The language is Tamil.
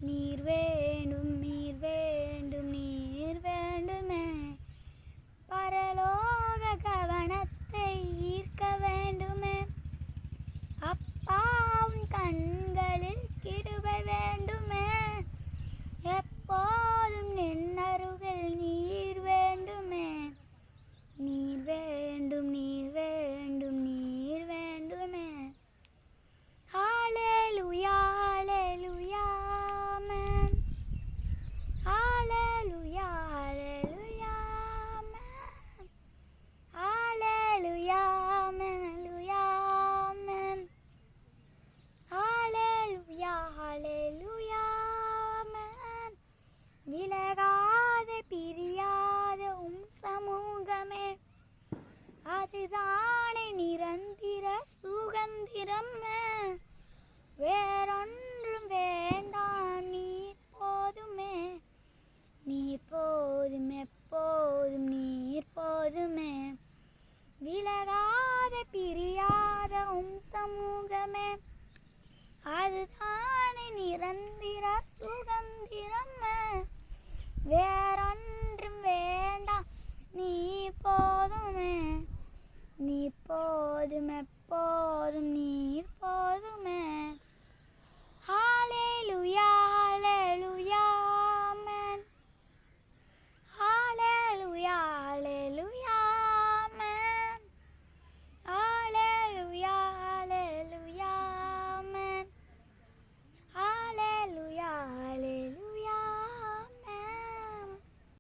நீர் வேண்டும் நீர் வேண்டும் நீர் வேண்டுமே. பரலோக கவனத்தை ஈர்க்க வேண்டுமே. அப்பாவும் கண்களில் கிருபை வேண்டுமே. எப்போதும் நின்னருகில் நீர் வேண்டுமே. நீர் வேண்டும் நீர் வேண்டும் நீர் வேண்டுமே. ஹல்லேலூயா ஹல்லேலூயா ஆமென். ஹல்லேலூயா ஹல்லேலூயா ஆமென். ஹல்லேலூயா ஆமென் ஆமென். ஹல்லேலூயா ஹல்லேலூயா ஆமென். விலகாத பிரியாத சமூகமே, அதுதானே நிரந்தர சுகந்திரமே. வேறொன்றும் வேண்டாம் நீர் போதுமே. நீர் போதும் எப்போதும் நீர் போதுமே. விலகாத பிரியாத சமூகமே, அதுதானே நிரந்தர சுகந்திரமே. வேறொன்றும் வேண்டாம் நீர் போதுமே. நீர் போதும் எப்போதும் நீர் போதுமே. ஹல்லேலூயா